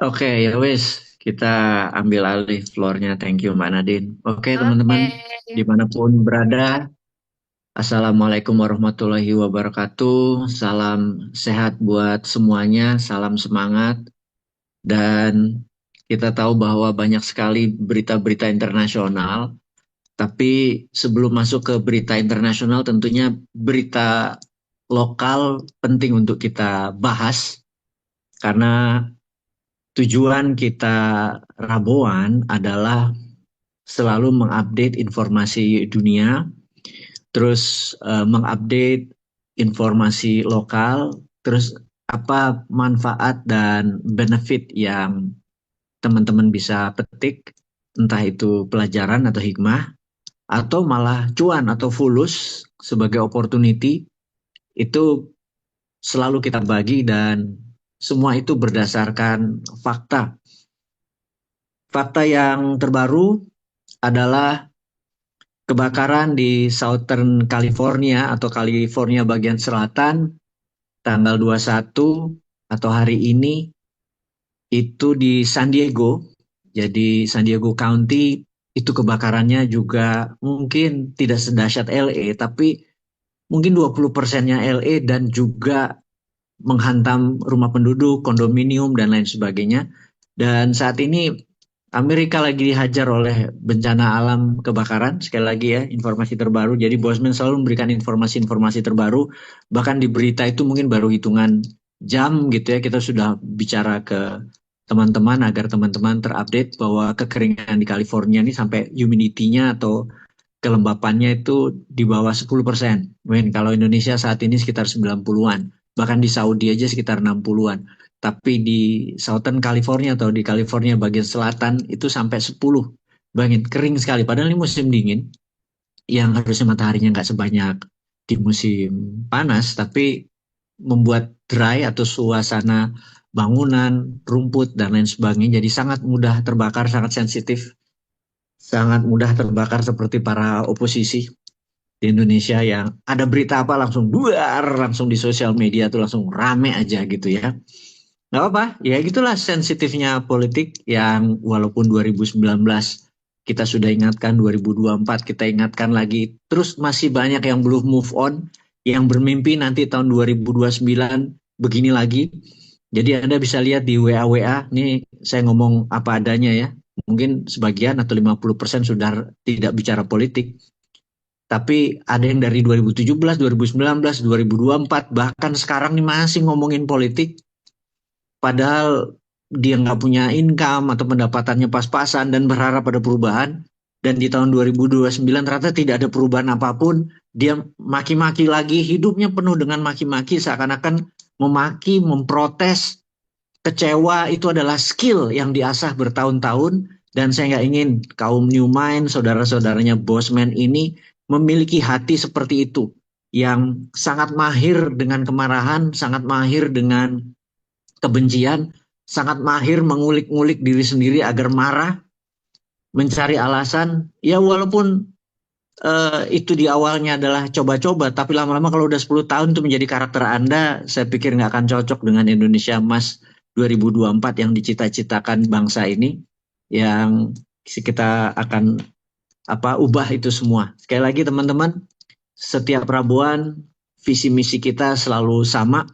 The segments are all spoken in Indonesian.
Oke, ya wis, kita ambil alih floornya. Thank you, Mbak Nadine. Oke, Oke, teman-teman, dimanapun berada, Assalamualaikum warahmatullahi wabarakatuh. Salam sehat buat semuanya, salam semangat. Dan kita tahu bahwa banyak sekali berita-berita internasional, tapi sebelum masuk ke berita internasional, tentunya berita lokal penting untuk kita bahas, karena tujuan kita Raboan adalah selalu mengupdate informasi dunia, terus mengupdate informasi lokal, terus apa manfaat dan benefit yang teman-teman bisa petik, entah itu pelajaran atau hikmah, atau malah cuan atau fulus sebagai opportunity, itu selalu kita bagi dan semua itu berdasarkan fakta. Fakta yang terbaru adalah kebakaran di Southern California atau California bagian selatan tanggal 21 atau hari ini itu di San Diego. Jadi San Diego County itu kebakarannya juga mungkin tidak sedahsyat LA, tapi mungkin 20%-nya LA dan juga menghantam rumah penduduk, kondominium dan lain sebagainya. Dan saat ini Amerika lagi dihajar oleh bencana alam kebakaran. Sekali lagi ya, informasi terbaru. Jadi Bosman selalu memberikan informasi-informasi terbaru. Bahkan di berita itu mungkin baru hitungan jam gitu ya, kita sudah bicara ke teman-teman agar teman-teman terupdate bahwa kekeringan di California ini sampai humidity-nya atau kelembapannya itu di bawah 10%. Kalau Indonesia saat ini sekitar 90-an. Bahkan di Saudi aja sekitar 60-an. Tapi di Southern California atau di California bagian selatan itu sampai 10. Bayangin, kering sekali. Padahal ini musim dingin yang harusnya mataharinya nggak sebanyak di musim panas, tapi membuat dry atau suasana bangunan, rumput, dan lain sebagainya jadi sangat mudah terbakar, sangat sensitif, sangat mudah terbakar seperti para oposisi di Indonesia yang ada berita apa langsung duar, langsung di sosial media tuh langsung rame aja gitu ya. Nggak apa, ya gitulah sensitifnya politik yang walaupun 2019 kita sudah ingatkan, 2024 kita ingatkan lagi, terus masih banyak yang belum move on, yang bermimpi nanti tahun 2029 begini lagi. Jadi Anda bisa lihat di WA-WA, nih saya ngomong apa adanya ya, mungkin sebagian atau 50% sudah tidak bicara politik, tapi ada yang dari 2017, 2019, 2024, bahkan sekarang nih masih ngomongin politik, padahal dia nggak punya income atau pendapatannya pas-pasan dan berharap ada perubahan. Dan di tahun 2029 ternyata tidak ada perubahan apapun. Dia maki-maki lagi, hidupnya penuh dengan maki-maki, seakan-akan memaki, memprotes, kecewa itu adalah skill yang diasah bertahun-tahun. Dan saya nggak ingin kaum New Mind, saudara-saudaranya Bosman ini memiliki hati seperti itu, yang sangat mahir dengan kemarahan, sangat mahir dengan kebencian, sangat mahir mengulik-ngulik diri sendiri agar marah, mencari alasan. Ya walaupun itu di awalnya adalah coba-coba, tapi lama-lama kalau udah 10 tahun itu menjadi karakter Anda, saya pikir nggak akan cocok dengan Indonesia Emas 2024 yang dicita-citakan bangsa ini, yang kita akan ubah itu semua. Sekali lagi teman-teman, setiap Rabuan visi misi kita selalu sama,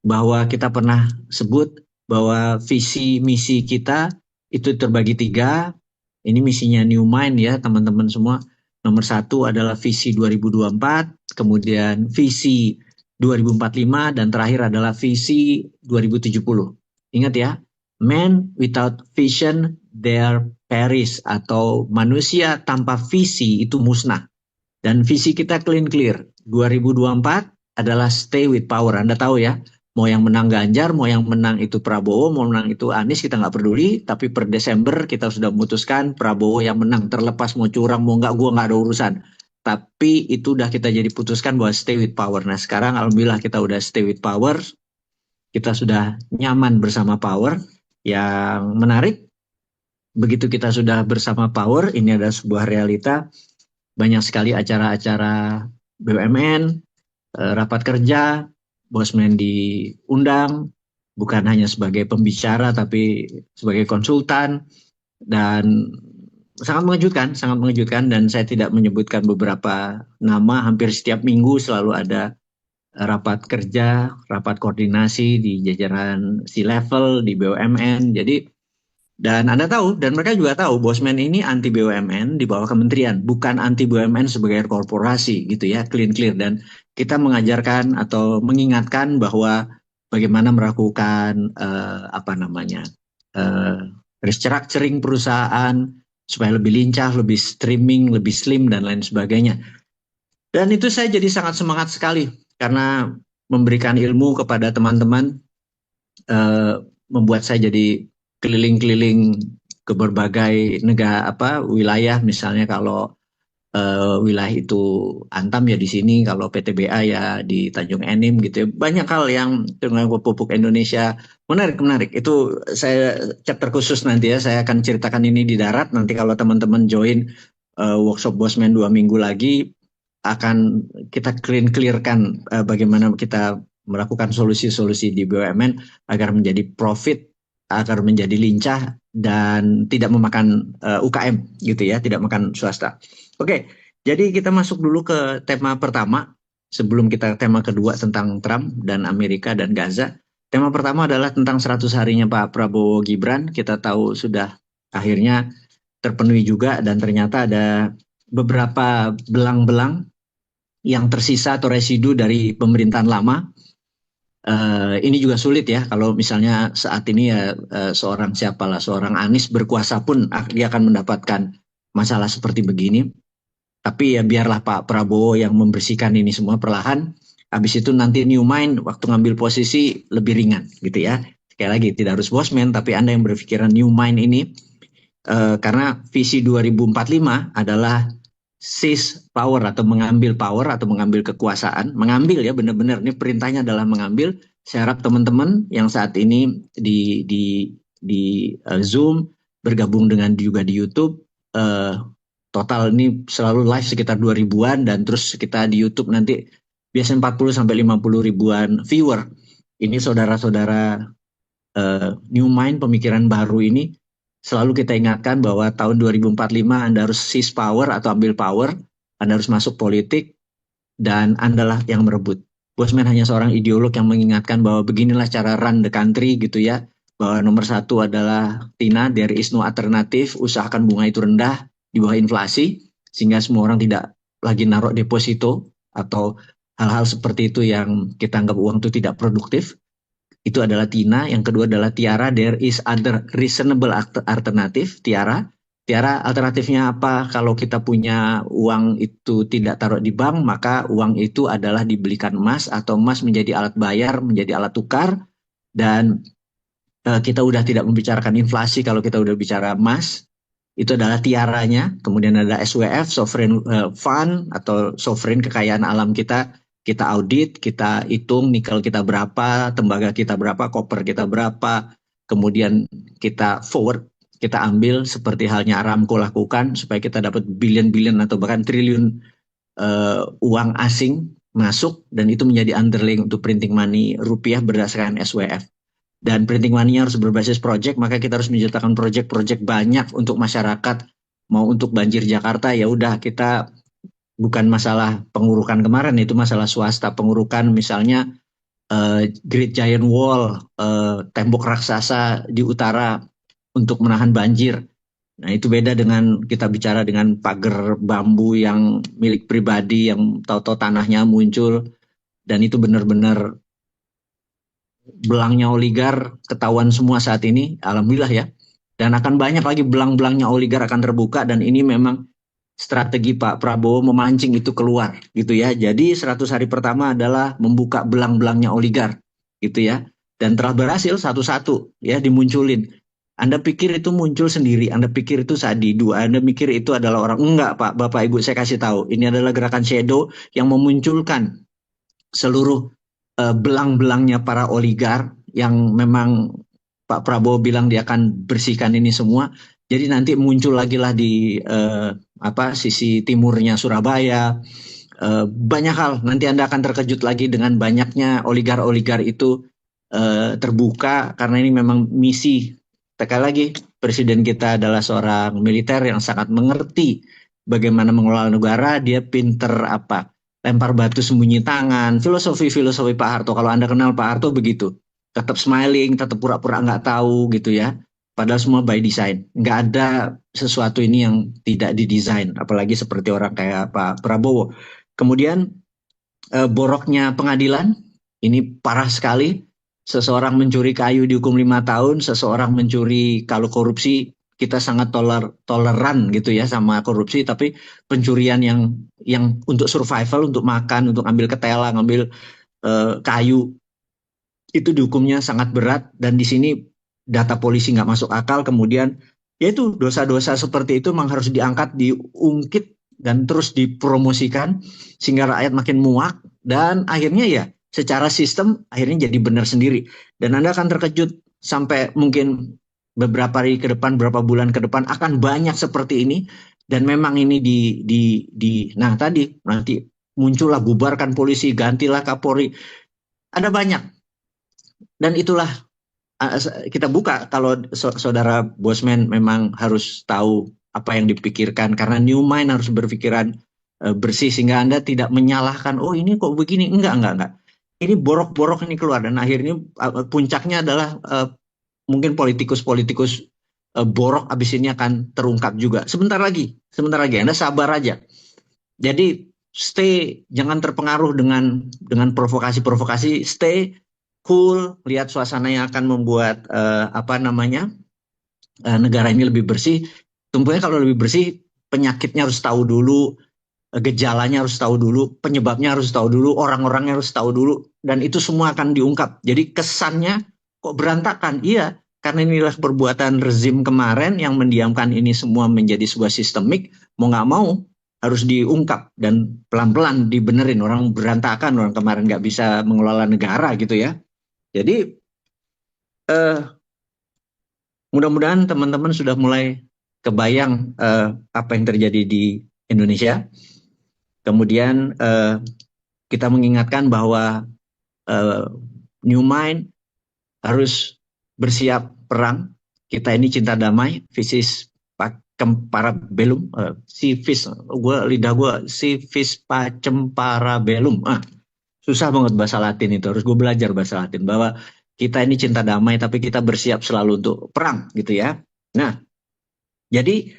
bahwa kita pernah sebut bahwa visi misi kita itu terbagi tiga. Ini misinya New Mind ya teman-teman semua. Nomor satu adalah visi 2024, kemudian visi 2045, dan terakhir adalah visi 2070. Ingat ya, man without vision there perish, atau manusia tanpa visi itu musnah. Dan visi kita clear. 2024 adalah stay with power. Anda tahu ya, mau yang menang Ganjar, mau yang menang itu Prabowo, mau menang itu Anies, kita nggak peduli. Tapi per Desember kita sudah memutuskan Prabowo yang menang. Terlepas mau curang, mau nggak, gue nggak ada urusan. Tapi itu udah kita jadi putuskan bahwa stay with power. Nah sekarang alhamdulillah kita udah stay with power. Kita sudah nyaman bersama power. Yang menarik, begitu kita sudah bersama power, ini adalah sebuah realita, banyak sekali acara-acara BUMN, rapat kerja, Bosman diundang, bukan hanya sebagai pembicara tapi sebagai konsultan, dan sangat mengejutkan, dan saya tidak menyebutkan beberapa nama. Hampir setiap minggu selalu ada rapat kerja, rapat koordinasi di jajaran C-level di BUMN. Jadi, dan Anda tahu, dan mereka juga tahu, Bosman ini anti BUMN di bawah kementerian, bukan anti BUMN sebagai korporasi gitu ya, clear. Dan kita mengajarkan atau mengingatkan bahwa bagaimana melakukan apa namanya restructuring perusahaan supaya lebih lincah, lebih streaming, lebih slim dan lain sebagainya. Dan itu saya jadi sangat semangat sekali karena memberikan ilmu kepada teman-teman, eh, membuat saya jadi keliling-keliling ke berbagai negara, wilayah. Misalnya kalau wilayah itu Antam ya di sini, kalau PTBA ya di Tanjung Enim gitu ya. Banyak hal yang dengan pupuk Indonesia menarik. Itu saya chapter khusus nanti ya, saya akan ceritakan ini di darat. Nanti kalau teman-teman join workshop Bosman 2 minggu lagi, akan kita clearkan bagaimana kita melakukan solusi-solusi di BUMN agar menjadi profit, agar menjadi lincah dan tidak memakan UKM gitu ya, tidak makan swasta. Oke, jadi kita masuk dulu ke tema pertama sebelum kita tema kedua tentang Trump dan Amerika dan Gaza. Tema pertama adalah tentang 100 harinya Pak Prabowo Gibran. Kita tahu sudah akhirnya terpenuhi juga, dan ternyata ada beberapa belang-belang yang tersisa atau residu dari pemerintahan lama. Ini juga sulit ya kalau misalnya saat ini ya seorang Anies berkuasa pun dia akan mendapatkan masalah seperti begini. Tapi ya biarlah Pak Prabowo yang membersihkan ini semua perlahan. Habis itu nanti new mind waktu ngambil posisi lebih ringan gitu ya. Sekali lagi tidak harus bosman, tapi Anda yang berpikiran new mind ini, karena visi 2045 adalah seize power atau mengambil power atau mengambil kekuasaan, mengambil ya, benar-benar ini perintahnya adalah mengambil. Saya harap teman-teman yang saat ini di Zoom bergabung dengan juga di YouTube, total ini selalu live sekitar 2000-an, dan terus kita di YouTube nanti biasanya 40 sampai 50 ribuan viewer. Ini saudara-saudara New Mind, pemikiran baru ini, selalu kita ingatkan bahwa tahun 2045 Anda harus seize power atau ambil power, Anda harus masuk politik, dan Andalah yang merebut. Bosman hanya seorang ideolog yang mengingatkan bahwa beginilah cara run the country gitu ya, bahwa nomor satu adalah Tina, there is no alternative, usahakan bunga itu rendah di bawah inflasi, sehingga semua orang tidak lagi naruh deposito atau hal-hal seperti itu yang kita anggap uang itu tidak produktif. Itu adalah Tina. Yang kedua adalah Tiara, there is other reasonable alternative. Tiara alternatifnya apa? Kalau kita punya uang itu tidak taruh di bank, maka uang itu adalah dibelikan emas, atau emas menjadi alat bayar, menjadi alat tukar. Dan kita udah tidak membicarakan inflasi kalau kita udah bicara emas. Itu adalah tiaranya. Kemudian ada SWF, sovereign fund atau sovereign kekayaan alam kita. Kita audit, kita hitung nikel kita berapa, tembaga kita berapa, koper kita berapa. Kemudian kita forward, kita ambil seperti halnya Aramco lakukan supaya kita dapat billion atau bahkan triliun uang asing masuk, dan itu menjadi underlying untuk printing money rupiah berdasarkan SWF. Dan printing money-nya harus berbasis project, maka kita harus menciptakan project-project banyak untuk masyarakat. Mau untuk banjir Jakarta, ya udah kita bukan masalah pengurukan kemarin, itu masalah swasta. Pengurukan misalnya Great Giant Wall, tembok raksasa di utara untuk menahan banjir. Nah itu beda dengan kita bicara dengan pagar bambu yang milik pribadi yang tahu-tahu tanahnya muncul, dan itu benar-benar belangnya oligar ketahuan semua saat ini, alhamdulillah ya. Dan akan banyak lagi belang-belangnya oligar akan terbuka, dan ini memang strategi Pak Prabowo memancing itu keluar gitu ya. Jadi 100 hari pertama adalah membuka belang-belangnya oligar gitu ya. Dan telah berhasil satu-satu ya dimunculin. Anda pikir itu muncul sendiri, Anda pikir itu Sadidu, Anda pikir itu adalah orang. Enggak Pak, Bapak Ibu, saya kasih tahu. Ini adalah gerakan shadow yang memunculkan seluruh belang-belangnya para oligar yang memang Pak Prabowo bilang dia akan bersihkan ini semua. Jadi nanti muncul lagi lah di sisi timurnya Surabaya. Banyak hal. Nanti Anda akan terkejut lagi dengan banyaknya oligar-oligar itu terbuka karena ini memang misi. Sekali lagi, presiden kita adalah seorang militer yang sangat mengerti bagaimana mengelola negara. Dia pinter lempar batu sembunyi tangan. Filosofi Pak Harto. Kalau Anda kenal Pak Harto begitu, tetap smiling, tetap pura-pura nggak tahu gitu ya. Padahal semua by design. Nggak ada sesuatu ini yang tidak didesain. Apalagi seperti orang kayak Pak Prabowo. Kemudian boroknya pengadilan, ini parah sekali. Seseorang mencuri kayu dihukum 5 tahun, seseorang mencuri, kalau korupsi kita sangat toleran gitu ya sama korupsi, tapi pencurian yang untuk survival, untuk makan, untuk ambil ketela, ngambil kayu, itu dihukumnya sangat berat. Dan di sini data polisi nggak masuk akal. Kemudian yaitu dosa-dosa seperti itu memang harus diangkat, diungkit, dan terus dipromosikan sehingga rakyat makin muak, dan akhirnya ya secara sistem akhirnya jadi benar sendiri. Dan Anda akan terkejut sampai mungkin beberapa hari ke depan, beberapa bulan ke depan akan banyak seperti ini. Dan memang ini nah tadi nanti muncullah, bubarkan polisi, gantilah Kapolri, ada banyak. Dan itulah kita buka kalau saudara Bosman memang harus tahu apa yang dipikirkan, karena New Mind harus berpikiran bersih sehingga Anda tidak menyalahkan, oh ini kok begini, enggak. Ini borok-borok ini keluar, dan akhirnya puncaknya adalah mungkin politikus-politikus borok abis ini akan terungkap juga. Sebentar lagi Anda sabar aja. Jadi jangan terpengaruh dengan provokasi-provokasi, stay cool, lihat suasana yang akan membuat negara ini lebih bersih. Tentunya kalau lebih bersih, penyakitnya harus tahu dulu, gejalanya harus tahu dulu, penyebabnya harus tahu dulu, orang-orangnya harus tahu dulu, dan itu semua akan diungkap. Jadi kesannya kok berantakan? Iya, karena inilah perbuatan rezim kemarin yang mendiamkan ini semua menjadi sebuah sistemik, mau nggak mau harus diungkap dan pelan-pelan dibenerin. Orang berantakan, orang kemarin nggak bisa mengelola negara gitu ya. Jadi mudah-mudahan teman-teman sudah mulai kebayang apa yang terjadi di Indonesia. Kemudian kita mengingatkan bahwa New Mind harus bersiap perang. Kita ini cinta damai, visis pacem parabellum, lidah gue civis pacem parabellum. Susah banget bahasa Latin itu, harus gue belajar bahasa Latin, bahwa kita ini cinta damai tapi kita bersiap selalu untuk perang gitu ya. Nah, jadi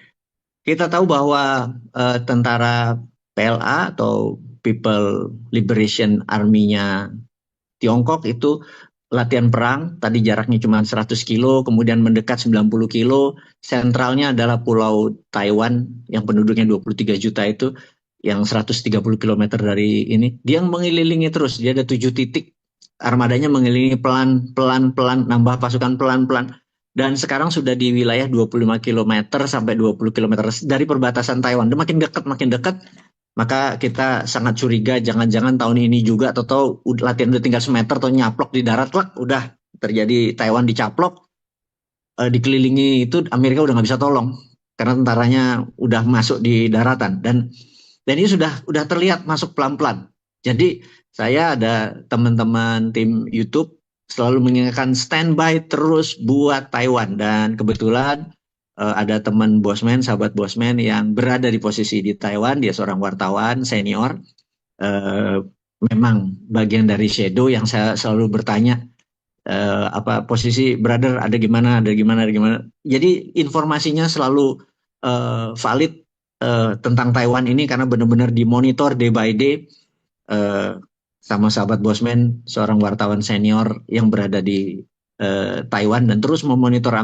kita tahu bahwa tentara PLA atau People Liberation Army-nya Tiongkok itu latihan perang, tadi jaraknya cuma 100 kilo, kemudian mendekat 90 kilo, sentralnya adalah Pulau Taiwan yang penduduknya 23 juta itu, yang 130 kilometer dari ini. Dia mengelilingi terus, dia ada 7 titik, armadanya mengelilingi pelan-pelan, nambah pasukan pelan-pelan. Dan sekarang sudah di wilayah 25 kilometer sampai 20 kilometer dari perbatasan Taiwan. Dia makin dekat, maka kita sangat curiga jangan-jangan tahun ini juga atau latihan udah tinggal semeter atau nyaplok di darat, udah terjadi Taiwan dicaplok, dikelilingi, itu Amerika udah nggak bisa tolong karena tentaranya udah masuk di daratan, dan ini sudah terlihat masuk pelan-pelan. Jadi saya ada teman-teman tim YouTube selalu mengingatkan standby terus buat Taiwan, dan kebetulan ada teman Bosman, sahabat Bosman yang berada di posisi di Taiwan. Dia seorang wartawan senior, memang bagian dari Shadow, yang saya selalu bertanya apa posisi brother, ada gimana. Jadi informasinya selalu valid tentang Taiwan ini, karena benar-benar dimonitor day by day sama sahabat Bosman, seorang wartawan senior yang berada di Taiwan dan terus memonitor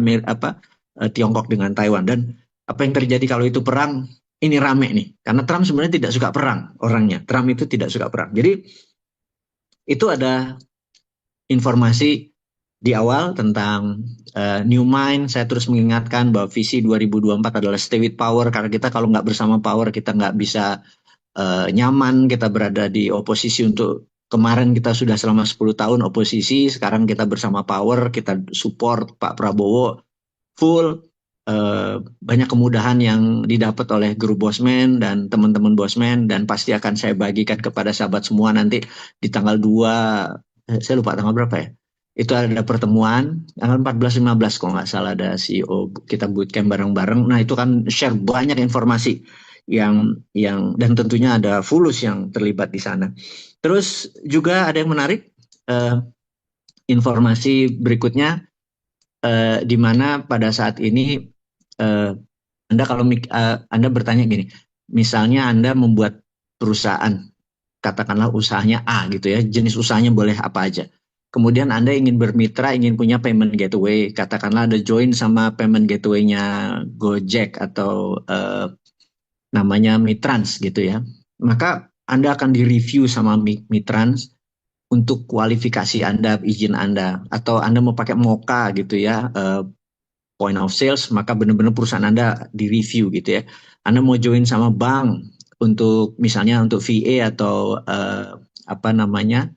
Tiongkok dengan Taiwan. Dan apa yang terjadi kalau itu perang, ini rame nih, karena Trump sebenarnya tidak suka perang orangnya. Trump itu tidak suka perang. Jadi itu ada informasi di awal tentang New Mind. Saya terus mengingatkan bahwa visi 2024 adalah stay with power, karena kita kalau nggak bersama power, kita nggak bisa nyaman. Kita berada di oposisi kemarin kita sudah selama 10 tahun oposisi, sekarang kita bersama power, kita support Pak Prabowo full. Banyak kemudahan yang didapat oleh grup Bosman dan teman-teman Bosman, dan pasti akan saya bagikan kepada sahabat semua nanti di tanggal 2, saya lupa tanggal berapa ya, Itu ada pertemuan tanggal 14-15 kalau nggak salah, ada CEO kita bootcamp bareng-bareng. Nah itu kan share banyak informasi dan tentunya ada Fulus yang terlibat di sana. Terus juga ada yang menarik, eh, informasi berikutnya, di mana pada saat ini, eh, Anda kalau Anda bertanya gini, misalnya Anda membuat perusahaan, katakanlah usahanya A gitu ya, jenis usahanya boleh apa aja. Kemudian Anda ingin bermitra, ingin punya payment gateway, katakanlah ada join sama payment gateway-nya Gojek atau namanya Mitrans gitu ya. Maka Anda akan direview sama Mitrans untuk kualifikasi Anda, izin Anda, atau Anda mau pakai Moka gitu ya, point of sales, maka benar-benar perusahaan Anda direview gitu ya. Anda mau join sama bank untuk misalnya untuk VA atau apa namanya,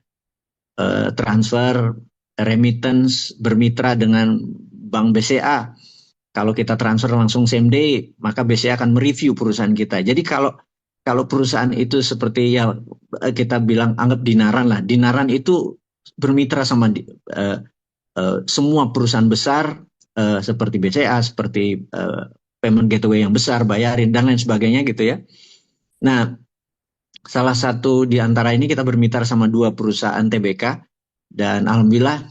transfer, remittance, bermitra dengan Bank BCA. Kalau kita transfer langsung same day, maka BCA akan mereview perusahaan kita. Jadi kalau perusahaan itu seperti ya kita bilang anggap Dinaran lah. Dinaran itu bermitra sama semua perusahaan besar, seperti BCA, seperti payment gateway yang besar, bayarin dan lain sebagainya gitu ya. Nah, salah satu di antara ini kita bermitra sama 2 perusahaan TBK, dan alhamdulillah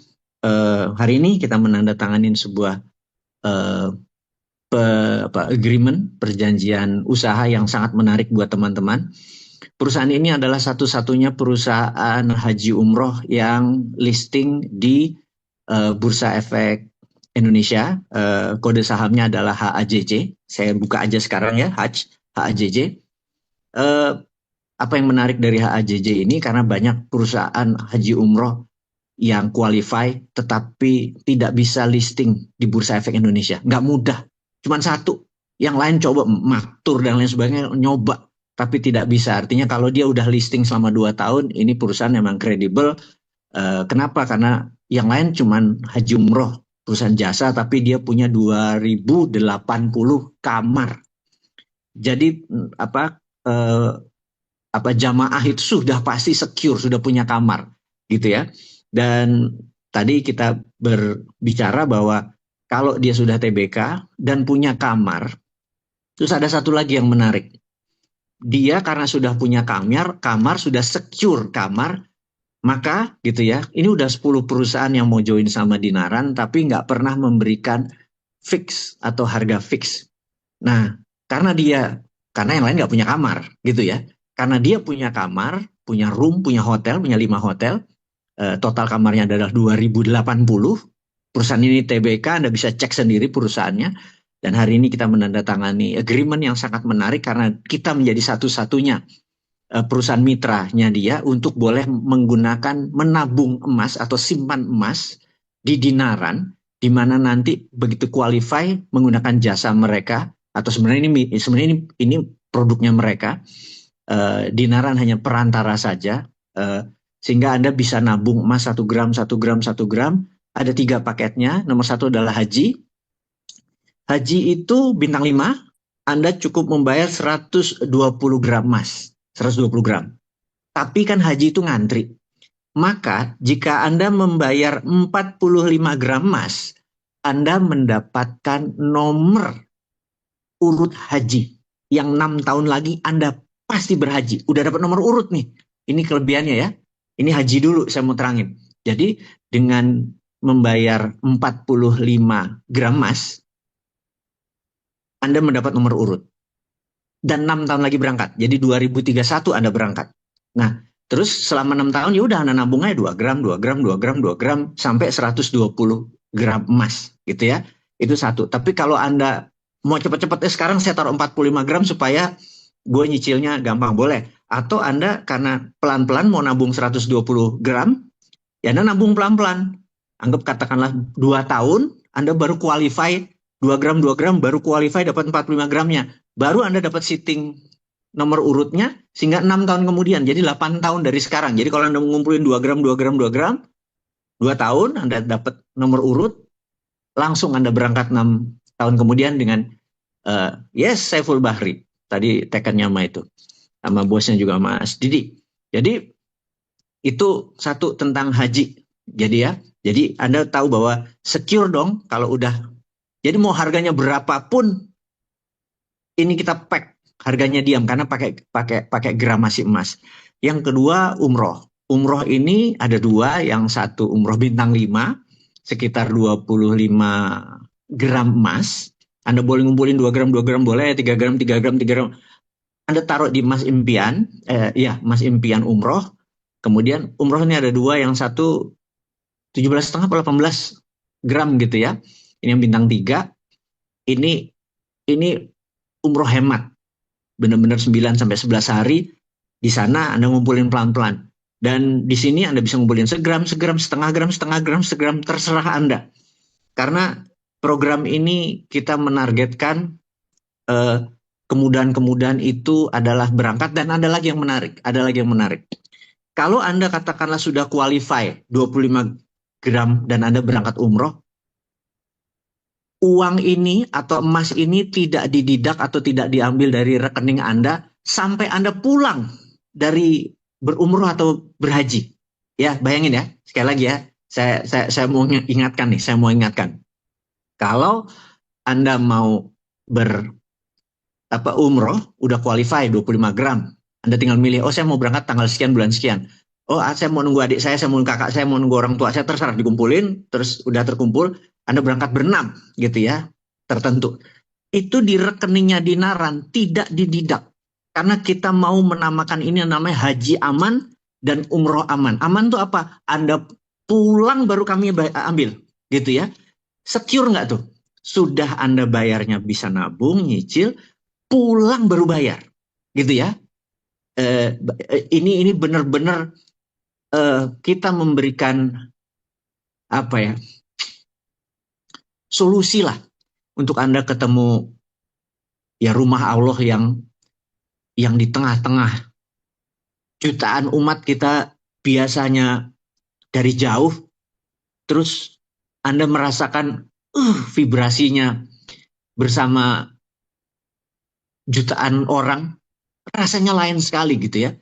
hari ini kita menandatanganin sebuah eh, agreement, perjanjian usaha yang sangat menarik buat teman-teman. Perusahaan ini adalah satu-satunya perusahaan haji umroh yang listing di Bursa Efek Indonesia. Kode sahamnya adalah HAJJ. Saya buka aja sekarang ya, HAJJ. Eh, apa yang menarik dari HAJJ ini, karena banyak perusahaan haji umroh yang qualify tetapi tidak bisa listing di Bursa Efek Indonesia. Nggak mudah. Cuman satu. Yang lain coba maktur dan lain sebagainya, nyoba. Tapi tidak bisa. Artinya kalau dia udah listing selama 2 tahun, ini perusahaan memang kredibel. Kenapa? Karena yang lain cuman haji umroh, perusahaan jasa, tapi dia punya 2080 kamar. Jadi eh, jamaah itu sudah pasti secure, sudah punya kamar gitu ya. Dan tadi kita berbicara bahwa kalau dia sudah TBK dan punya kamar, terus ada satu lagi yang menarik. Dia karena sudah punya kamar sudah secure kamar, maka gitu ya, ini udah 10 perusahaan yang mau join sama Dinaran tapi nggak pernah memberikan fix atau harga fix. Nah, karena yang lain nggak punya kamar gitu ya. Karena dia punya kamar, punya room, punya hotel, punya 5 hotel, total kamarnya adalah 2080. Perusahaan ini TBK, Anda bisa cek sendiri perusahaannya. Dan hari ini kita menandatangani agreement yang sangat menarik karena kita menjadi satu-satunya perusahaan mitranya dia untuk boleh menggunakan menabung emas atau simpan emas di Dinaran, di mana nanti begitu qualify menggunakan jasa mereka, atau sebenarnya ini produknya mereka. Dinaran hanya perantara saja, sehingga Anda bisa nabung emas 1 gram, 1 gram, 1 gram. Ada 3 paketnya. Nomor 1 adalah haji. Haji itu bintang 5, Anda cukup membayar 120 gram emas. 120 gram. Tapi kan haji itu ngantri. Maka jika Anda membayar 45 gram emas, Anda mendapatkan nomor urut haji. Yang 6 tahun lagi Anda pasti berhaji. Udah dapat nomor urut nih. Ini kelebihannya ya. Ini haji dulu saya mau terangin. Jadi dengan membayar 45 gram emas, Anda mendapat nomor urut. Dan 6 tahun lagi berangkat. Jadi 2031 Anda berangkat. Nah, terus selama 6 tahun ya udah Anda nabung aja 2 gram, 2 gram, 2 gram, 2 gram sampai 120 gram emas gitu ya. Itu satu. Tapi kalau Anda mau cepet-cepet sekarang saya taruh 45 gram supaya gue nyicilnya gampang, boleh. Atau Anda karena pelan-pelan mau nabung 120 gram, ya Anda nabung pelan-pelan. Anggap katakanlah 2 tahun Anda baru qualify 2 gram, 2 gram baru qualify dapat 45 gramnya. Baru Anda dapat sitting nomor urutnya sehingga 6 tahun kemudian. Jadi 8 tahun dari sekarang. Jadi kalau Anda mengumpulin 2 gram, 2 gram, 2 gram, 2 tahun Anda dapat nomor urut, langsung Anda berangkat 6 tahun kemudian dengan yes, Saiful Bahri. Tadi tekannya sama itu. Sama bosnya juga Mas Didi. Jadi itu satu tentang haji. Jadi Anda tahu bahwa secure dong kalau udah. Jadi mau harganya berapapun ini kita pack harganya diam karena pakai pakai pakai gramasi emas. Yang kedua umroh. Umroh ini ada dua, yang satu umroh bintang 5 sekitar 25 gram emas. Anda boleh ngumpulin 2 gram boleh, 3 gram, 3 gram, 3 gram. Anda taruh di emas impian, ya emas impian umroh. Kemudian umroh ini ada dua, yang satu 17,5 atau 18 gram gitu ya. Ini yang bintang 3. Ini umroh hemat. Benar-benar 9 sampai 11 hari di sana Anda ngumpulin pelan-pelan. Dan di sini Anda bisa ngumpulin segram, segram, setengah gram, setengah gram, segram, terserah Anda. Karena program ini kita menargetkan eh, kemudahan-kemudahan itu adalah berangkat, dan ada lagi yang menarik, ada lagi yang menarik. Kalau Anda katakanlah sudah qualify 25 gram dan Anda berangkat umroh, uang ini atau emas ini tidak dididak atau tidak diambil dari rekening Anda sampai Anda pulang dari berumroh atau berhaji. Ya, bayangin ya. Sekali lagi ya, saya mau ingatkan nih, saya mau ingatkan. Kalau Anda mau umroh, udah qualify 25 gram. Anda tinggal milih, oh saya mau berangkat tanggal sekian bulan sekian. Oh, saya mau nunggu adik saya mau nunggu kakak saya, mau nunggu orang tua saya, terserah, dikumpulin, terus udah terkumpul, Anda berangkat berenam gitu ya, tertentu. Itu di rekeningnya Dinaran tidak dididak. Karena kita mau menamakan ini yang namanya haji aman dan umroh aman. Aman tuh apa? Anda pulang baru kami ambil gitu ya. Secure nggak tuh? Sudah Anda bayarnya bisa nabung, nyicil, pulang baru bayar, gitu ya. Ini benar-benar kita memberikan apa ya, solusi lah untuk Anda ketemu ya rumah Allah yang di tengah-tengah jutaan umat kita biasanya dari jauh, terus Anda merasakan vibrasinya bersama jutaan orang, rasanya lain sekali gitu ya.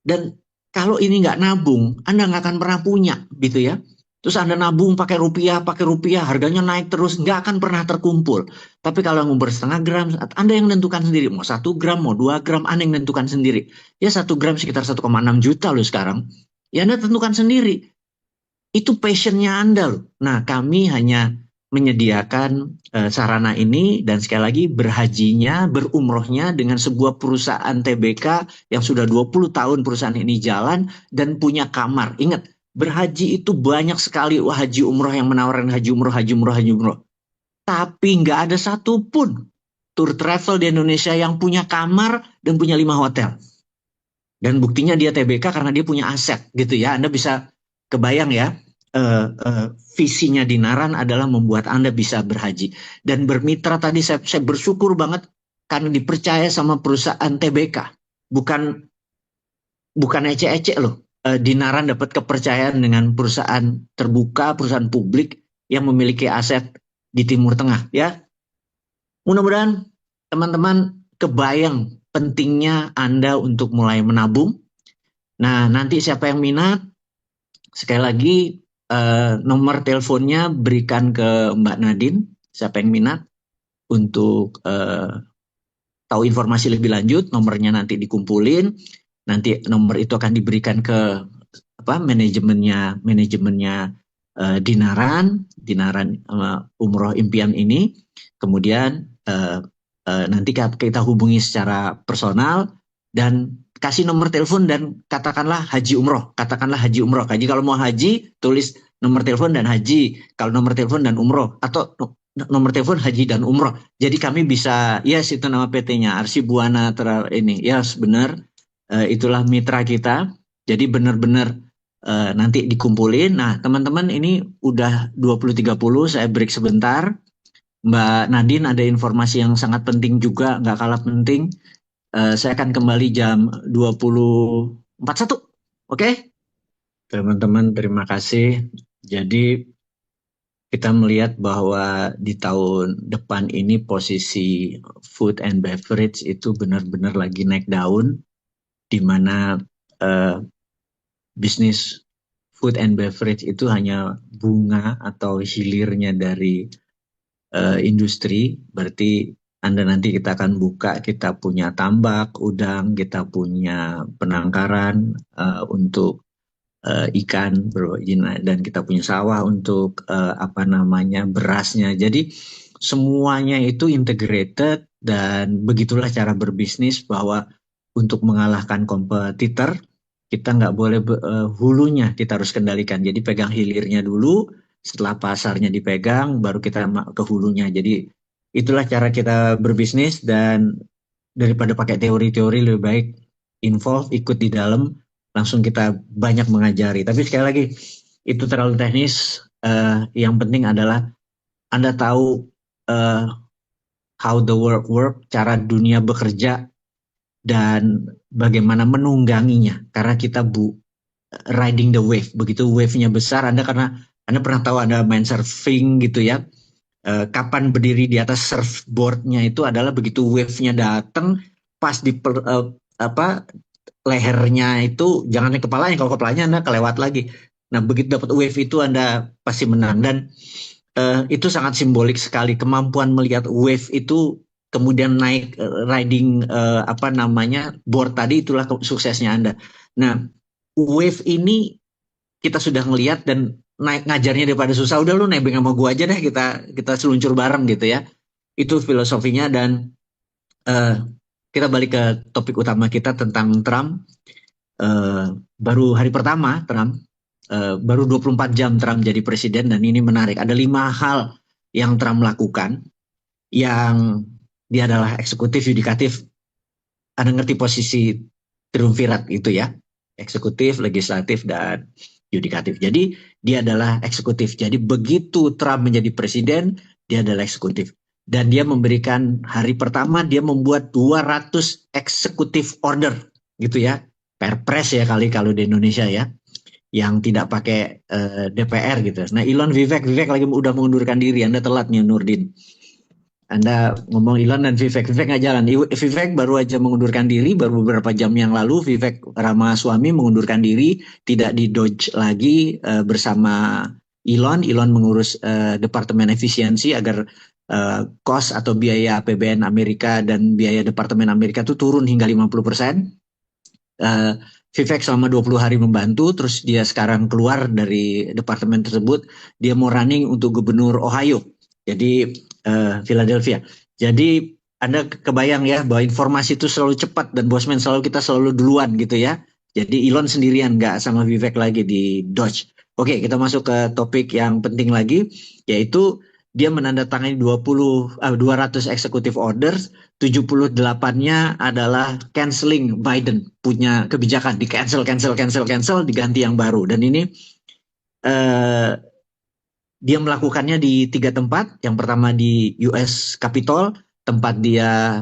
Dan kalau ini nggak nabung, Anda nggak akan pernah punya gitu ya. Terus Anda nabung pakai rupiah, harganya naik terus, nggak akan pernah terkumpul. Tapi kalau ngumpul setengah gram, Anda yang menentukan sendiri. Mau 1 gram, mau 2 gram, Anda yang menentukan sendiri. Ya 1 gram sekitar 1,6 juta loh sekarang. Ya Anda tentukan sendiri. Itu passionnya Anda loh. Nah, kami hanya menyediakan sarana ini, dan sekali lagi berhajinya, berumrohnya dengan sebuah perusahaan TBK yang sudah 20 tahun perusahaan ini jalan dan punya kamar. Ingat, berhaji itu banyak sekali haji umroh yang menawarkan haji umroh, haji umroh, haji umroh. Tapi nggak ada satupun tour travel di Indonesia yang punya kamar dan punya 5 hotel. Dan buktinya dia TBK karena dia punya aset gitu ya. Anda bisa kebayang ya, visinya Dinaran adalah membuat Anda bisa berhaji. Dan bermitra tadi saya bersyukur banget karena dipercaya sama perusahaan TBK. Bukan ecek-ecek loh. Dinaran dapat kepercayaan dengan perusahaan terbuka, perusahaan publik yang memiliki aset di Timur Tengah ya. Mudah-mudahan teman-teman kebayang pentingnya Anda untuk mulai menabung. Nah, nanti siapa yang minat, sekali lagi nomor teleponnya berikan ke Mbak Nadine. Siapa yang minat untuk tahu informasi lebih lanjut, nomornya nanti dikumpulin. Nanti nomor itu akan diberikan ke manajemennya Dinaran Umroh Impian ini. Kemudian nanti kita hubungi secara personal dan kasih nomor telepon dan katakanlah haji umroh, Haji kalau mau haji tulis nomor telepon dan haji, kalau nomor telepon dan umroh, atau nomor telepon haji dan umroh. Jadi kami bisa, yes itu nama PT-nya Arsi Buana ini, yes benar, itulah mitra kita. Jadi benar-benar nanti dikumpulin. Nah teman-teman, ini udah 20.30, saya break sebentar. Mbak Nadine ada informasi yang sangat penting juga, nggak kalah penting. Saya akan kembali jam 20.41. Oke? Teman-teman, terima kasih. Jadi kita melihat bahwa di tahun depan ini posisi food and beverage itu benar-benar lagi naik daun, di mana bisnis food and beverage itu hanya bunga atau hilirnya dari industri, berarti Anda nanti kita akan buka, kita punya tambak, udang, kita punya penangkaran untuk ikan dan kita punya sawah untuk apa namanya berasnya. Jadi semuanya itu integrated dan begitulah cara berbisnis bahwa untuk mengalahkan kompetitor kita nggak boleh hulunya kita harus kendalikan. Jadi pegang hilirnya dulu, setelah pasarnya dipegang baru kita ke hulunya. Jadi itulah cara kita berbisnis dan daripada pakai teori-teori lebih baik involve ikut di dalam langsung kita banyak mengajari. Tapi sekali lagi itu terlalu teknis. Yang penting adalah Anda tahu uh, how the world work, cara dunia bekerja dan bagaimana menungganginya. Karena kita riding the wave. Begitu wave-nya besar, Anda pernah tahu Anda main surfing gitu ya. Kapan berdiri di atas surfboardnya itu adalah begitu wave-nya datang pas di apa lehernya itu jangan di kepalanya, kalau kepalanya Anda kelewat lagi. Nah, begitu dapat wave itu Anda pasti menang dan itu sangat simbolik sekali kemampuan melihat wave itu kemudian naik riding apa namanya board tadi itulah suksesnya Anda. Nah, wave ini kita sudah ngelihat dan naik ngajarnya daripada susah udah lu nebeng sama gua aja deh kita seluncur bareng gitu ya. Itu filosofinya dan uh, kita balik ke topik utama kita tentang Trump. Baru hari pertama Trump, baru 24 jam Trump jadi presiden dan ini menarik. Ada 5 hal yang Trump lakukan yang dia adalah eksekutif, yudikatif. Anda ngerti posisi triumvirat itu ya, eksekutif, legislatif, dan yudikatif. Jadi dia adalah eksekutif. Jadi begitu Trump menjadi presiden, dia adalah eksekutif. Dan dia memberikan hari pertama dia membuat 200 eksekutif order gitu ya. Perpres ya kali kalau di Indonesia ya, yang tidak pakai DPR gitu. Nah, Elon Vivek lagi udah mengundurkan diri. Anda telat nih Nurdin. Anda ngomong Elon dan Vivek nggak jalan. Vivek baru aja mengundurkan diri, baru beberapa jam yang lalu Vivek Ramaswamy mengundurkan diri, tidak di Dodge lagi bersama Elon. Elon mengurus Departemen Efisiensi agar cost atau biaya APBN Amerika dan biaya Departemen Amerika itu turun hingga 50%. Vivek selama 20 hari membantu, terus dia sekarang keluar dari departemen tersebut, dia mau running untuk gubernur Ohio. Jadi Philadelphia. Jadi Anda kebayang ya bahwa informasi itu selalu cepat dan Bosman kita selalu duluan gitu ya. Jadi Elon sendirian nggak sama Vivek lagi di Dodge. Oke, kita masuk ke topik yang penting lagi, yaitu dia menandatangani 200 executive orders, 78-nya adalah canceling Biden punya kebijakan di cancel diganti yang baru dan ini dia melakukannya di 3 tempat. Yang pertama di US Capitol, tempat dia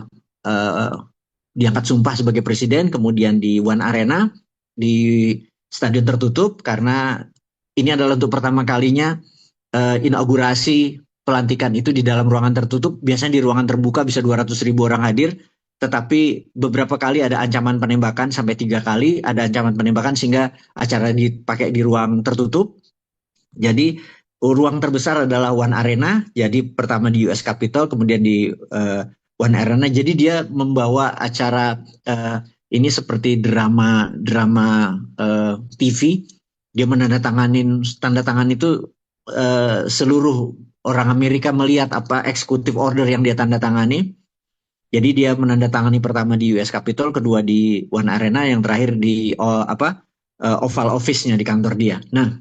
diangkat sumpah sebagai presiden, kemudian di One Arena di stadion tertutup karena ini adalah untuk pertama kalinya inaugurasi pelantikan itu di dalam ruangan tertutup. Biasanya di ruangan terbuka bisa 200.000 orang hadir, tetapi beberapa kali ada ancaman penembakan, sampai 3 kali ada ancaman penembakan sehingga acara dipakai di ruang tertutup. Jadi ruang terbesar adalah One Arena, jadi pertama di US Capitol, kemudian di One Arena. Jadi dia membawa acara ini seperti drama TV. Dia tanda tangan itu seluruh orang Amerika melihat apa eksekutif order yang dia tanda tangani. Jadi dia menandatangani pertama di US Capitol, kedua di One Arena, yang terakhir di Oval Office-nya di kantor dia. Nah,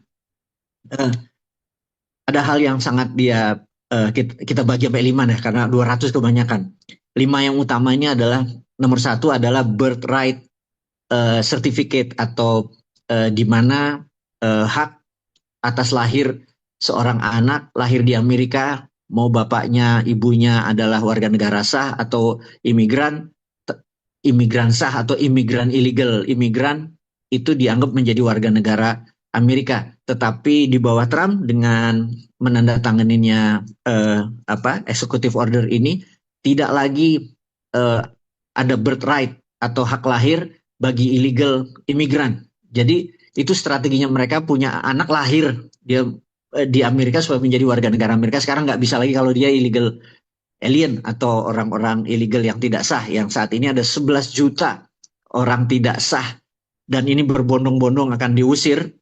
ada hal yang sangat dia kita bagi sampai 5 deh karena 200 kebanyakan. 5 yang utamanya adalah nomor 1 adalah birthright certificate atau di mana hak atas lahir seorang anak lahir di Amerika, mau bapaknya ibunya adalah warga negara sah atau imigran sah atau imigran ilegal, imigran itu dianggap menjadi warga negara Amerika. Tetapi di bawah Trump dengan menandatanganinya executive order ini tidak lagi ada birthright atau hak lahir bagi illegal imigran. Jadi Itu strateginya, mereka punya anak lahir dia di Amerika supaya menjadi warga negara Amerika. Sekarang nggak bisa lagi kalau dia illegal alien atau orang-orang illegal yang tidak sah. Yang saat ini ada 11 juta orang tidak sah dan ini berbondong-bondong akan diusir.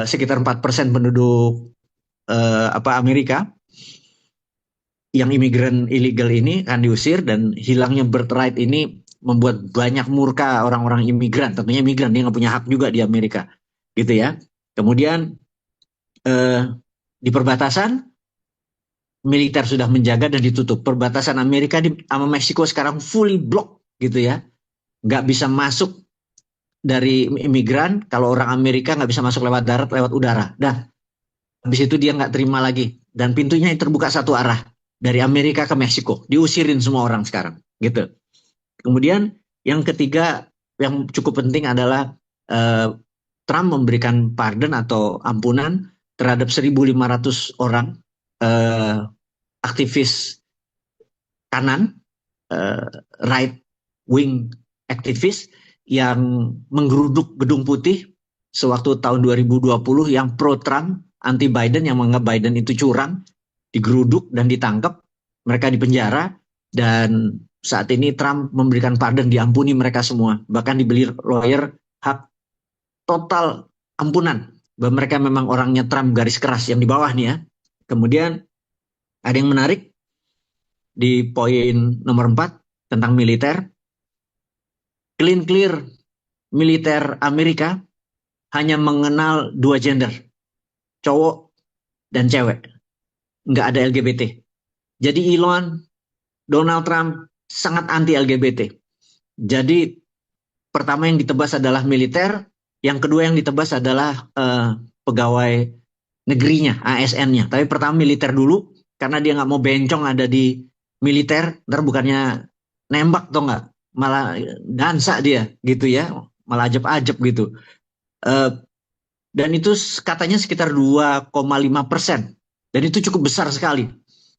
Sekitar 4% penduduk Amerika yang imigran ilegal ini akan diusir, dan hilangnya birthright ini membuat banyak murka orang-orang imigran. Tentunya imigran, dia nggak punya hak juga di Amerika, gitu ya. Kemudian di perbatasan, militer sudah menjaga dan ditutup. Perbatasan Amerika sama Meksiko sekarang fully block, gitu ya. Nggak bisa masuk dari imigran. Kalau orang Amerika nggak bisa masuk lewat darat, lewat udara. Dah, habis itu dia nggak terima lagi. Dan pintunya terbuka satu arah dari Amerika ke Meksiko. Diusirin semua orang sekarang, gitu. Kemudian yang ketiga yang cukup penting adalah Trump memberikan pardon atau ampunan terhadap 1.500 orang aktivis kanan, right wing aktivis yang menggeruduk Gedung Putih sewaktu tahun 2020, yang pro Trump, anti Biden, yang menganggap Biden itu curang, digeruduk dan ditangkap, mereka dipenjara, dan saat ini Trump memberikan pardon, diampuni mereka semua, bahkan dibeli lawyer hak total ampunan, bahwa mereka memang orangnya Trump garis keras yang di bawah nih ya. Kemudian ada yang menarik di poin nomor 4 tentang militer. Clean clear, militer Amerika hanya mengenal 2 gender, cowok dan cewek, nggak ada LGBT. Jadi Donald Trump sangat anti LGBT. Jadi pertama yang ditebas adalah militer, yang kedua yang ditebas adalah pegawai negerinya, ASN-nya. Tapi pertama militer dulu, karena dia nggak mau bencong ada di militer, ntar bukannya nembak atau nggak, malah dansa dia gitu ya, malah ajab-ajab gitu. Dan itu katanya sekitar 2,5%, dan itu cukup besar sekali.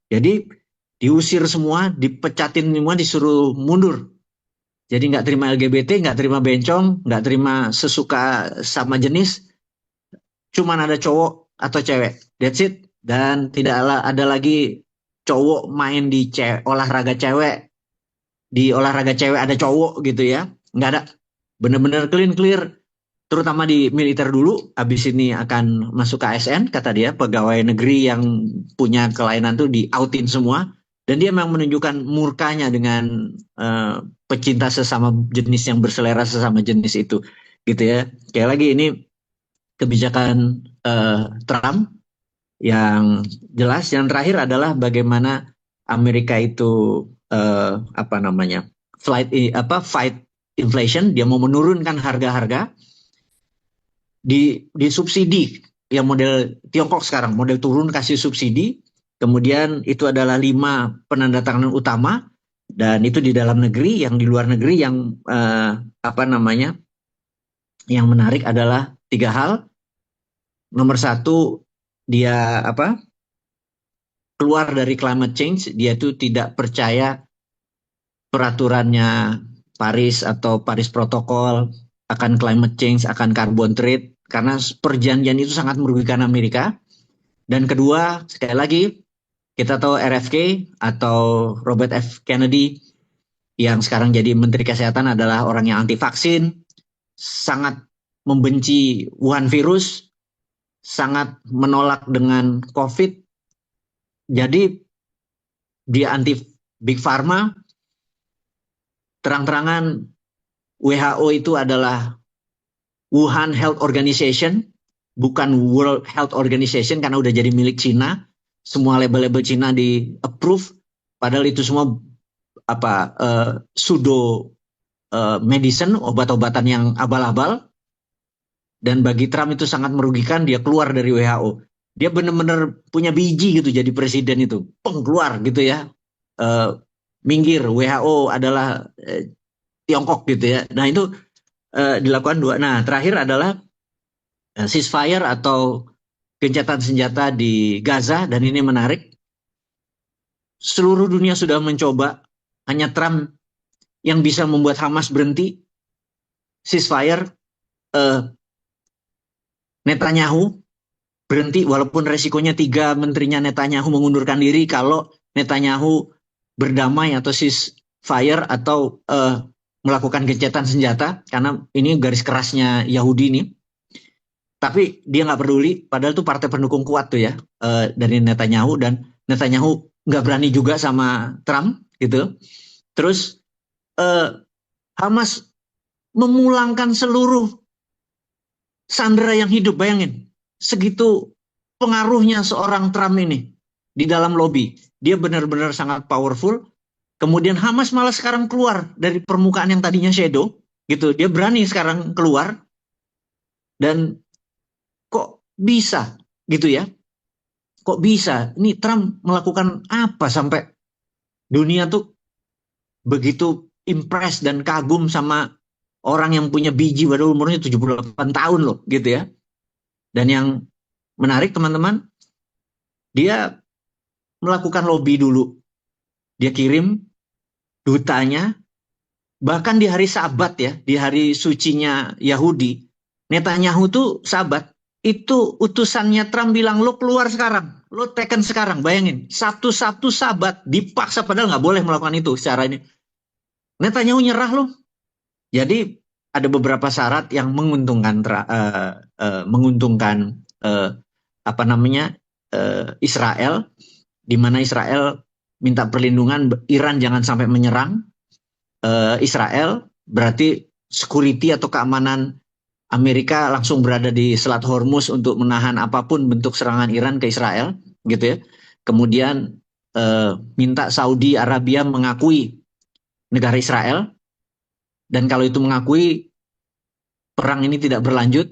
Jadi diusir semua, dipecatin semua, disuruh mundur. Jadi nggak terima LGBT, nggak terima bencong, nggak terima sesuka sama jenis, cuman ada cowok atau cewek, that's it. Dan tidak ada lagi cowok main di olahraga cewek, di olahraga cewek ada cowok gitu ya, nggak ada. Bener-bener clean clear, terutama di militer dulu. Habis ini akan masuk ke ASN, kata dia, pegawai negeri yang punya kelainan tuh di outin semua. Dan dia memang menunjukkan murkanya dengan pecinta sesama jenis, yang berselera sesama jenis itu, gitu ya. Kayak lagi ini kebijakan Trump yang jelas. Yang terakhir adalah bagaimana Amerika itu fight inflation. Dia mau menurunkan harga-harga di subsidi, yang model Tiongkok sekarang, model turun kasih subsidi. Kemudian itu adalah 5 penandatanganan utama, dan itu di dalam negeri. Yang di luar negeri yang yang menarik adalah 3 hal. Nomor 1, dia keluar dari climate change. Dia itu tidak percaya peraturannya Paris atau Paris Protocol akan climate change, akan carbon trade, karena perjanjian itu sangat merugikan Amerika. Dan kedua, sekali lagi, kita tahu RFK atau Robert F. Kennedy yang sekarang jadi Menteri Kesehatan adalah orang yang anti vaksin, sangat membenci Wuhan virus, sangat menolak dengan COVID. Jadi dia anti Big Pharma. Terang-terangan WHO itu adalah Wuhan Health Organization, bukan World Health Organization, karena udah jadi milik Cina. Semua label-label Cina di approve, padahal itu semua pseudo medicine, obat-obatan yang abal-abal. Dan bagi Trump itu sangat merugikan, dia keluar dari WHO. Dia benar-benar punya biji gitu jadi presiden itu, keluar gitu ya, minggir, WHO adalah Tiongkok gitu ya. Nah itu dilakukan 2. Nah terakhir adalah ceasefire atau gencatan senjata di Gaza. Dan ini menarik, seluruh dunia sudah mencoba, hanya Trump yang bisa membuat Hamas berhenti ceasefire. eh, Netanyahu berhenti walaupun resikonya 3 menterinya Netanyahu mengundurkan diri kalau Netanyahu berdamai atau ceasefire atau melakukan gencatan senjata, karena ini garis kerasnya Yahudi ini. Tapi dia nggak peduli, padahal itu partai pendukung kuat tuh ya, dari Netanyahu, dan Netanyahu nggak berani juga sama Trump gitu. Terus Hamas memulangkan seluruh sandera yang hidup, bayangin. Segitu pengaruhnya seorang Trump ini di dalam lobby. Dia benar-benar sangat powerful. Kemudian Hamas malah sekarang keluar dari permukaan yang tadinya shadow, gitu. Dia berani sekarang keluar, dan kok bisa gitu ya? Kok bisa? Ini Trump melakukan apa sampai dunia tuh begitu impress dan kagum sama orang yang punya biji pada umurnya 78 tahun loh, gitu ya. Dan yang menarik teman-teman, dia melakukan lobby dulu. Dia kirim dutanya, bahkan di hari Sabat ya, di hari sucinya Yahudi, Netanyahu tuh Sabat, itu utusannya Trump bilang, lo keluar sekarang, lo teken sekarang, bayangin, Sabtu Sabat, dipaksa padahal nggak boleh melakukan itu secara ini. Netanyahu nyerah loh. Jadi ada beberapa syarat yang menguntungkan menguntungkan apa namanya Israel, di mana Israel minta perlindungan Iran jangan sampai menyerang Israel, berarti security atau keamanan Amerika langsung berada di Selat Hormuz untuk menahan apapun bentuk serangan Iran ke Israel, gitu ya. Kemudian minta Saudi Arabia mengakui negara Israel, dan kalau itu mengakui, perang ini tidak berlanjut,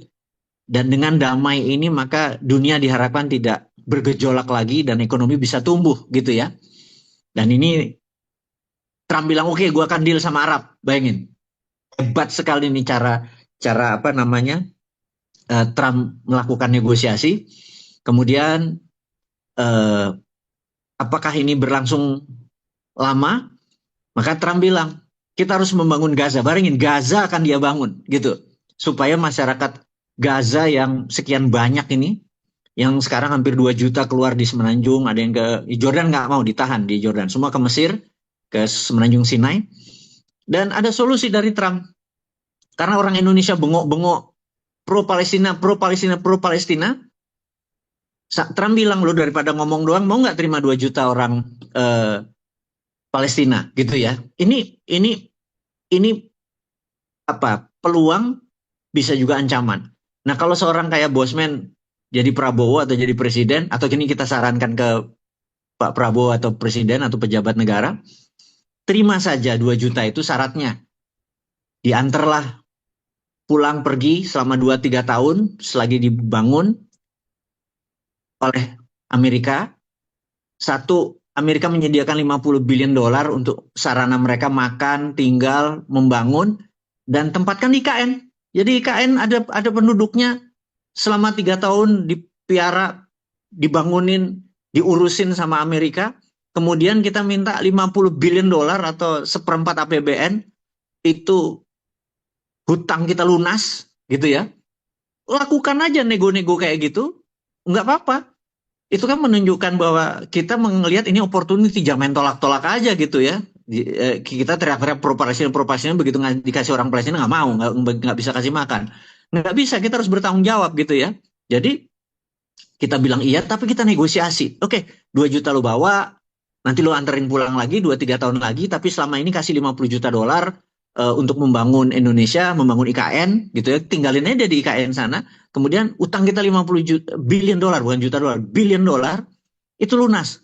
dan dengan damai ini maka dunia diharapkan tidak bergejolak lagi dan ekonomi bisa tumbuh, gitu ya. Dan ini Trump bilang, oke, gue akan deal sama Arab. Bayangin, hebat sekali nih cara cara apa namanya Trump melakukan negosiasi. Kemudian apakah ini berlangsung lama? Maka Trump bilang, kita harus membangun Gaza. Bayangin, Gaza akan dia bangun, gitu, supaya masyarakat Gaza yang sekian banyak ini, yang sekarang hampir 2 juta keluar di Semenanjung, ada yang ke Jordan, nggak mau ditahan di Jordan, semua ke Mesir, ke Semenanjung Sinai. Dan ada solusi dari Trump, karena orang Indonesia bengok-bengok pro Palestina, pro Palestina, pro Palestina. Trump bilang, lo daripada ngomong doang, mau nggak terima 2 juta orang Palestina, gitu ya. Ini apa, peluang, bisa juga ancaman. Nah, kalau seorang kayak Bosman jadi Prabowo atau jadi presiden, atau kini kita sarankan ke Pak Prabowo atau presiden atau pejabat negara, terima saja 2 juta itu syaratnya. Diantarlah pulang pergi selama 2-3 tahun selagi dibangun oleh Amerika. Satu, Amerika menyediakan 50 billion dolar untuk sarana mereka makan, tinggal, membangun, dan tempatkan di IKN. Jadi IKN ada penduduknya, selama 3 tahun dipiara, dibangunin, diurusin sama Amerika. Kemudian kita minta 50 billion dolar atau seperempat APBN, itu hutang kita lunas, gitu ya. Lakukan aja nego-nego kayak gitu, nggak apa-apa. Itu kan menunjukkan bahwa kita melihat ini opportunity, jangan tolak-tolak aja gitu ya. Kita teriak-teriak pro Palestina, begitu dikasih orang Palestina nggak mau, nggak bisa kasih makan. Nggak bisa, kita harus bertanggung jawab gitu ya. Jadi kita bilang iya, tapi kita negosiasi. Oke, 2 juta lo bawa, nanti lo anterin pulang lagi 2-3 tahun lagi, tapi selama ini kasih 50 juta dolar untuk membangun Indonesia, membangun IKN gitu ya. Tinggalin aja di IKN sana. Kemudian utang kita 50 juta, billion dolar, bukan juta dolar, billion dolar, itu lunas.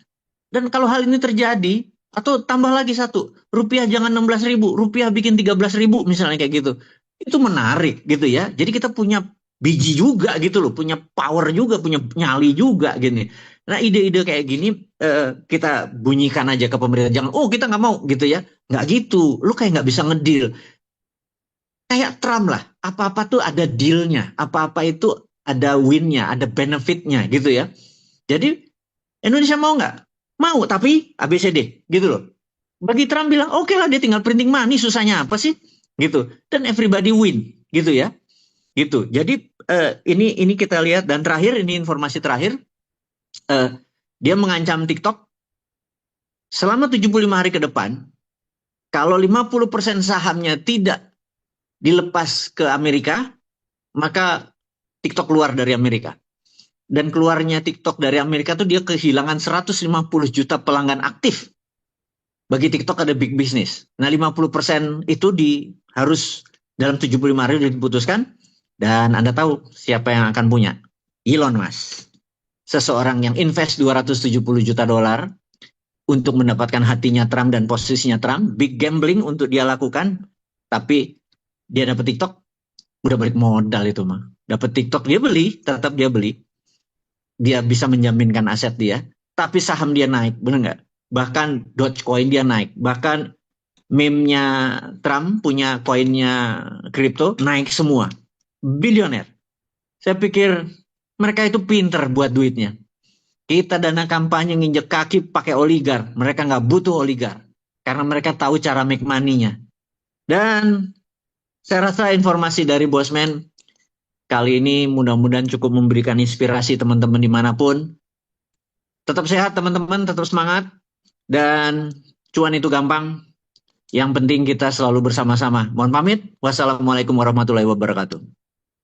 Dan kalau hal ini terjadi, atau tambah lagi satu, rupiah jangan 16.000, rupiah bikin 13.000 misalnya kayak gitu. Itu menarik gitu ya. Jadi kita punya biji juga gitu loh, punya power juga, punya nyali juga gini. Nah, ide-ide kayak gini kita bunyikan aja ke pemerintah. Jangan, oh kita nggak mau gitu ya. Nggak gitu. Lu kayak nggak bisa ngedeal. Kayak Trump lah. Apa-apa tuh ada dealnya. Apa-apa itu ada winnya, ada benefitnya gitu ya. Jadi Indonesia mau nggak? Mau, tapi ABCD gitu loh. Bagi Trump bilang, oke lah, dia tinggal printing money, susahnya apa sih? Gitu. Dan everybody win gitu ya. gitu. Jadi ini kita lihat, dan terakhir ini informasi terakhir, eh, dia mengancam TikTok selama 75 hari ke depan, kalau 50% sahamnya tidak dilepas ke Amerika, maka TikTok keluar dari Amerika. Dan keluarnya TikTok dari Amerika tuh dia kehilangan 150 juta pelanggan aktif. Bagi TikTok ada big business. Nah, 50% itu harus dalam 75 hari sudah diputuskan, dan Anda tahu siapa yang akan punya? Elon Musk. Seseorang yang invest 270 juta dolar untuk mendapatkan hatinya Trump dan posisinya Trump, big gambling untuk dia lakukan, tapi dia dapat TikTok, udah balik modal itu mah. Dapat TikTok dia beli, tetap dia beli, dia bisa menjaminkan aset dia, tapi saham dia naik, benar nggak? Bahkan Dogecoin dia naik, bahkan meme-nya Trump punya koinnya kripto naik semua, bilioner. Saya pikir mereka itu pinter buat duitnya. Kita dana kampanye nginjek kaki pakai oligar, mereka nggak butuh oligar karena mereka tahu cara make money-nya. Dan saya rasa informasi dari Bosman kali ini mudah-mudahan cukup memberikan inspirasi teman-teman dimanapun. Tetap sehat teman-teman, tetap semangat, dan cuan itu gampang. Yang penting kita selalu bersama-sama. Mohon pamit. Wassalamualaikum warahmatullahi wabarakatuh.